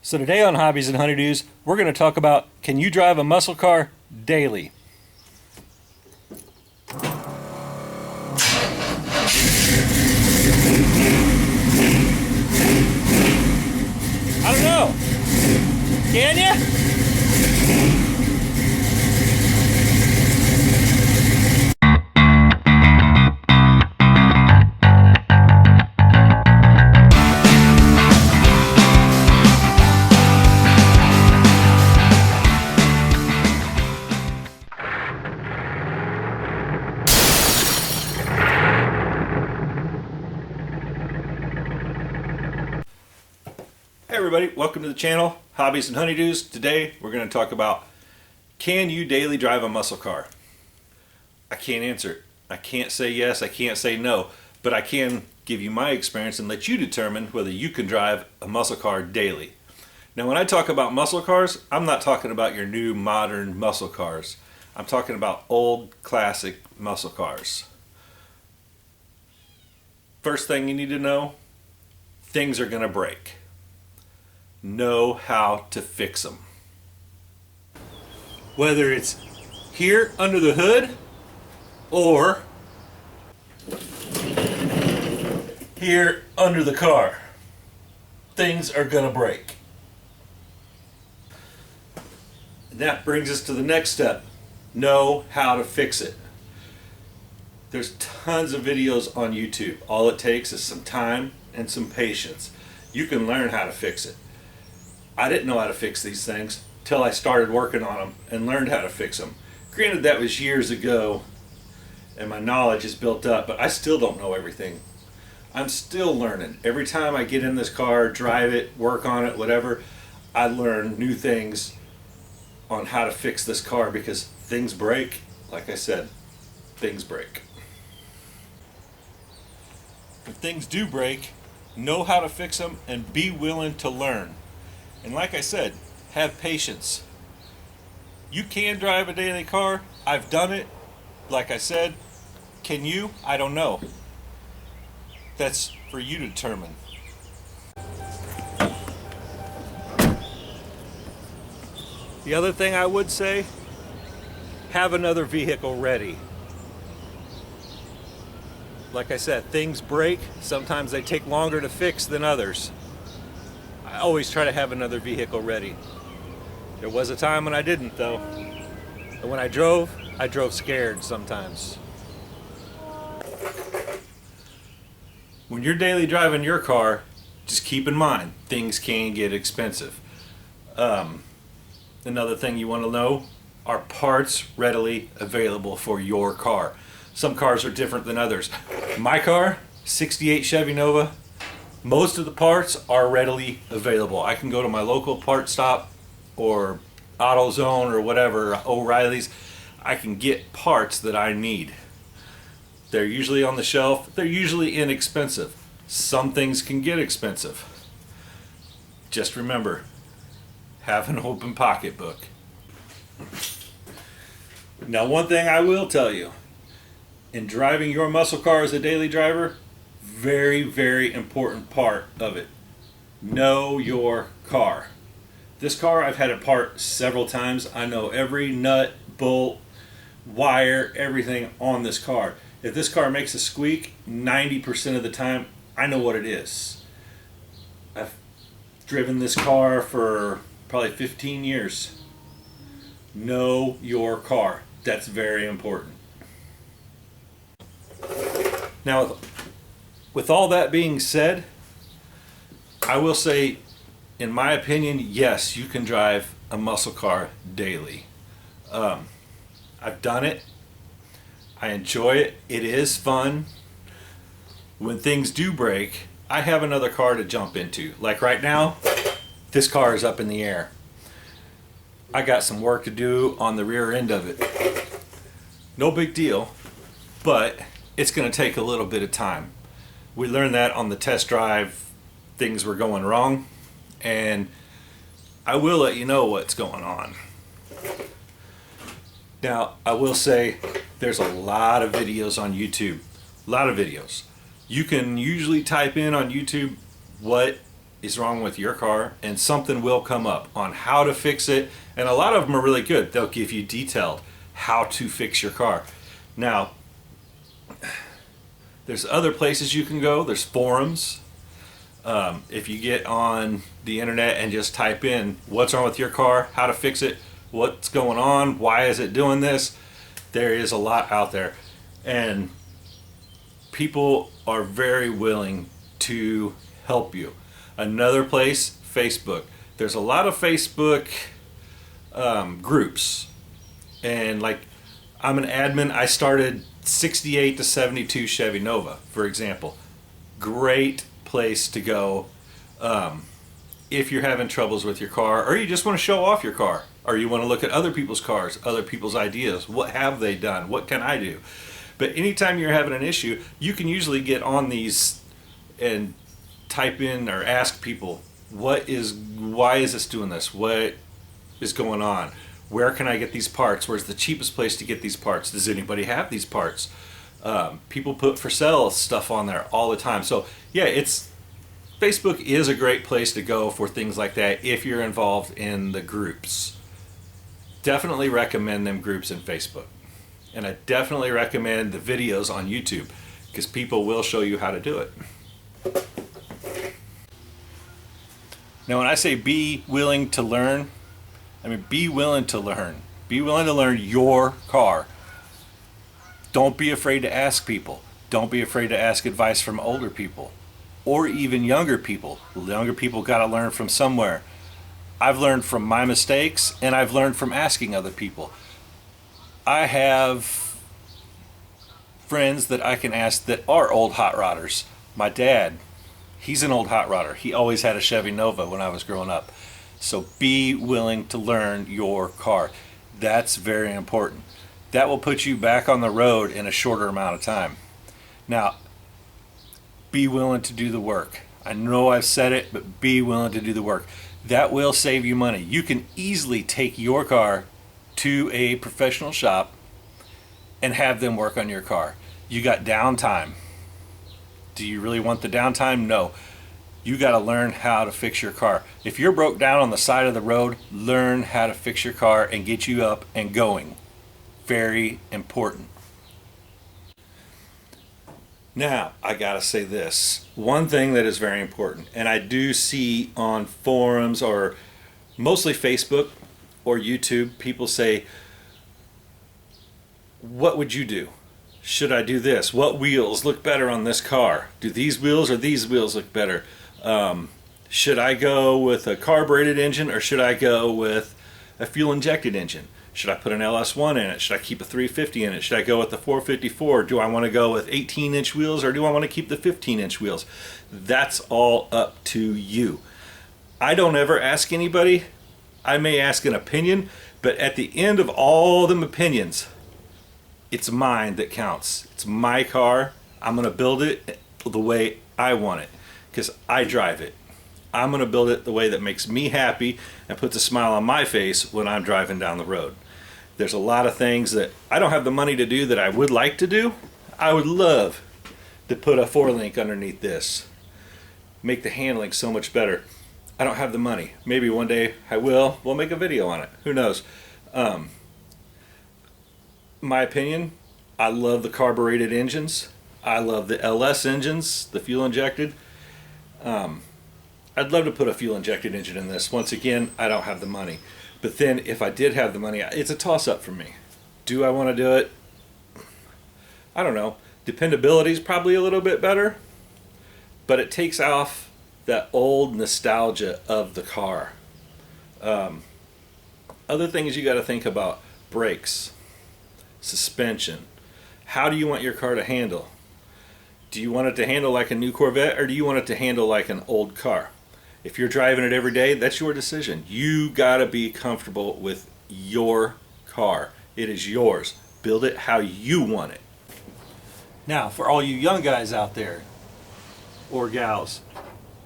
So today on Hobbies and Honeydews, we're going to talk about, can you drive a muscle car daily? I don't know. Can you? Hey everybody, welcome to the channel, Hobbies and Honeydews. Today we're going to talk about, can you daily drive a muscle car? I can't answer it. I can't say yes, I can't say no, but I can give you my experience and let you determine whether you can drive a muscle car daily. Now when I talk about muscle cars, I'm not talking about your new modern muscle cars. I'm talking about old classic muscle cars. First thing you need to know, things are going to break. Know how to fix them. Whether it's here under the hood or here under the car, things are gonna break. That brings us to the next step. Know how to fix it. There's tons of videos on YouTube. All it takes is some time and some patience. You can learn how to fix it. I didn't know how to fix these things till I started working on them and learned how to fix them. Granted, that was years ago and my knowledge is built up, but I still don't know everything. I'm still learning. Every time I get in this car, drive it, work on it, whatever, I learn new things on how to fix this car because things break. Like I said, things break. If things do break, know how to fix them and be willing to learn. And like I said, have patience. You can drive a daily car. I've done it. Like I said, can you? I don't know. That's for you to determine. The other thing I would say, have another vehicle ready. Like I said, things break. Sometimes they take longer to fix than others. I always try to have another vehicle ready. There was a time when I didn't though. And when I drove scared sometimes. When you're daily driving your car, just keep in mind, things can get expensive. Another thing you want to know, are parts readily available for your car? Some cars are different than others. My car, 68 Chevy Nova, most of the parts are readily available. I can go to my local part stop or AutoZone or whatever, O'Reilly's. I can get parts that I need. They're usually on the shelf. They're usually inexpensive. Some things can get expensive. Just remember, have an open pocketbook. Now, one thing I will tell you, in driving your muscle car as a daily driver, very, very important part of it. Know your car. This car, I've had it apart several times. I know every nut, bolt, wire, everything on this car. If this car makes a squeak, 90% of the time, I know what it is. I've driven this car for probably 15 years. Know your car. That's very important. Now, with all that being said, I will say, in my opinion, yes, you can drive a muscle car daily. I've done it. I enjoy it. It is fun. When things do break, I have another car to jump into. Like right now, this car is up in the air. I got some work to do on the rear end of it. No big deal, but it's going to take a little bit of time. We learned that on the test drive. Things were going wrong, and I will let you know what's going on. Now, I will say there's a lot of videos on YouTube. A lot of videos. You can usually type in on YouTube what is wrong with your car, and something will come up on how to fix it. And a lot of them are really good. They'll give you detailed how to fix your car. Now, there's other places you can go. There's forums. If you get on the internet and just type in what's wrong with your car, how to fix it, what's going on, why is it doing this, there is a lot out there. And people are very willing to help you. Another place, Facebook. There's a lot of Facebook groups. And like, I'm an admin. I started 68 to 72 Chevy Nova, for example. Great place to go if you're having troubles with your car, or you just want to show off your car, or you want to look at other people's cars, other people's ideas. What have they done? What can I do? But anytime you're having an issue, you can usually get on these and type in or ask people, why is this doing this? What is going on? Where can I get these parts? Where's the cheapest place to get these parts? Does anybody have these parts? People put for sale stuff on there all the time. So yeah, Facebook is a great place to go for things like that if you're involved in the groups. Definitely recommend them groups in Facebook. And I definitely recommend the videos on YouTube, because people will show you how to do it. Now, when I say be willing to learn, I mean be willing to learn. Be willing to learn your car. Don't be afraid to ask people. Don't be afraid to ask advice from older people or even younger people. Younger people got to learn from somewhere. I've learned from my mistakes, and I've learned from asking other people. I have friends that I can ask that are old hot rodders. My dad, he's an old hot rodder. He always had a Chevy Nova when I was growing up. So be willing to learn your car. That's very important. That will put you back on the road in a shorter amount of time. Now, be willing to do the work. I know I've said it, but be willing to do the work. That will save you money. You can easily take your car to a professional shop and have them work on your car. You got downtime. Do you really want the downtime? No. You got to learn how to fix your car. If you're broke down on the side of the road, learn how to fix your car and get you up and going. Very important. Now, I gotta say this. One thing that is very important, and I do see on forums or mostly Facebook or YouTube, people say, what would you do? Should I do this? What wheels look better on this car? Do these wheels or these wheels look better? Should I go with a carbureted engine, or should I go with a fuel injected engine? Should I put an LS1 in it? Should I keep a 350 in it? Should I go with the 454? Do I want to go with 18-inch wheels, or do I want to keep the 15-inch wheels? That's all up to you. I don't ever ask anybody. I may ask an opinion, but at the end of all them opinions, it's mine that counts. It's my car. I'm going to build it the way I want it, because I drive it. I'm going to build it the way that makes me happy and puts a smile on my face when I'm driving down the road. There's a lot of things that I don't have the money to do that I would like to do. I would love to put a 4-link underneath this. Make the handling so much better. I don't have the money. Maybe one day I will. We'll make a video on it. Who knows? My opinion, I love the carbureted engines. I love the LS engines, the fuel injected. I'd love to put a fuel injected engine in this. Once again, I don't have the money. But then if I did have the money, it's a toss-up for me. Do I want to do it? I don't know. Dependability is probably a little bit better, but it takes off that old nostalgia of the car. Other things you got to think about: brakes, suspension. How do you want your car to handle? Do you want it to handle like a new Corvette, or do you want it to handle like an old car? If you're driving it every day, that's your decision. You gotta be comfortable with your car. It is yours. Build it how you want it. Now, for all you young guys out there, or gals,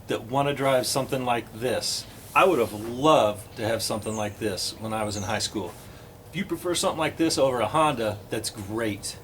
that want to drive something like this, I would have loved to have something like this when I was in high school. If you prefer something like this over a Honda, that's great.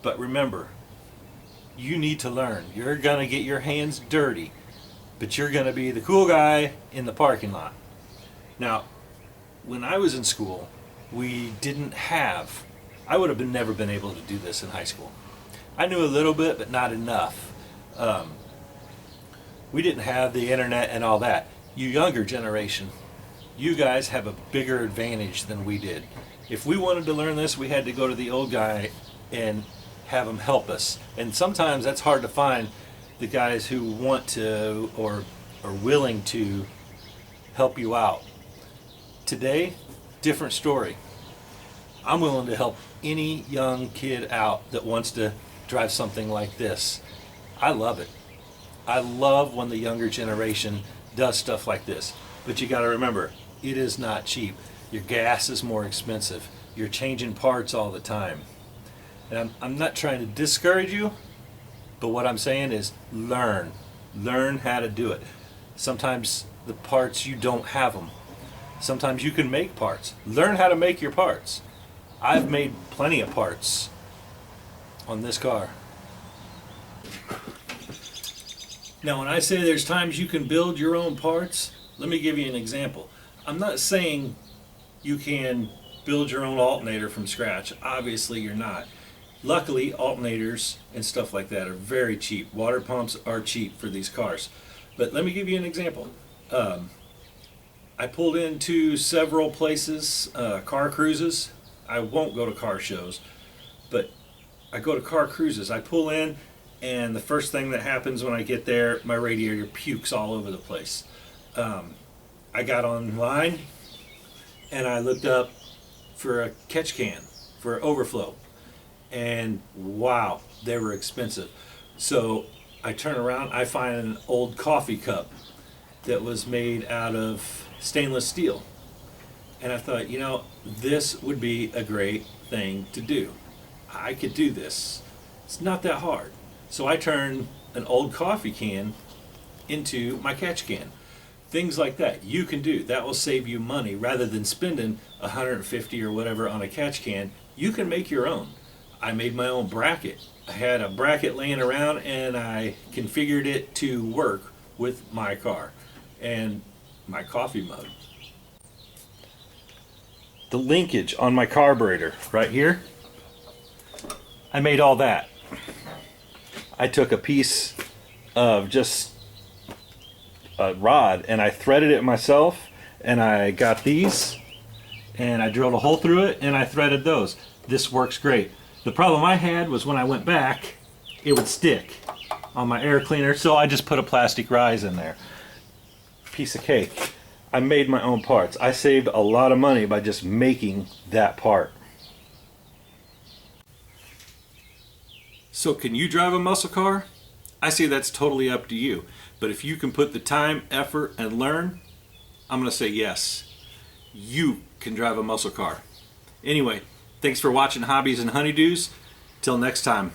But remember, you need to learn. You're gonna get your hands dirty. but you're going to be the cool guy in the parking lot. Now, when I was in school, we didn't have, I would have never been able to do this in high school. I knew a little bit, but not enough. We didn't have the internet and all that. You younger generation, you guys have a bigger advantage than we did. If we wanted to learn this, we had to go to the old guy and have him help us. And sometimes that's hard to find, the guys who want to or are willing to help you out. Today, different story. I'm willing to help any young kid out that wants to drive something like this. I love it. I love when the younger generation does stuff like this. But you got to remember, it is not cheap. Your gas is more expensive. You're changing parts all the time. And I'm not trying to discourage you, but what I'm saying is learn. Learn how to do it. Sometimes the parts, you don't have them. Sometimes you can make parts. Learn how to make your parts. I've made plenty of parts on this car. Now, when I say there's times you can build your own parts, let me give you an example. I'm not saying you can build your own alternator from scratch. Obviously, you're not. Luckily, alternators and stuff like that are very cheap. Water pumps are cheap for these cars. But let me give you an example. I pulled into several places, car cruises. I won't go to car shows, but I go to car cruises. I pull in, and the first thing that happens when I get there, my radiator pukes all over the place. I got online, and I looked up for a catch can for overflow, and wow, they were expensive. So I turn around, I find an old coffee cup that was made out of stainless steel. And I thought, you know, this would be a great thing to do. I could do this. It's not that hard. So I turned an old coffee can into my catch can. Things like that you can do. That will save you money rather than spending $150 or whatever on a catch can. You can make your own. I made my own bracket. I had a bracket laying around and I configured it to work with my car and my coffee mug. The linkage on my carburetor right here, I made all that. I took a piece of just a rod and I threaded it myself, and I got these and I drilled a hole through it and I threaded those. This works great. The problem I had was when I went back, it would stick on my air cleaner, so I just put a plastic rise in there. Piece of cake. I made my own parts. I saved a lot of money by just making that part. So can you drive a muscle car? I say that's totally up to you. But if you can put the time, effort, and learn, I'm going to say yes. You can drive a muscle car. Anyway, thanks for watching Hobbies and Honeydews. Till next time.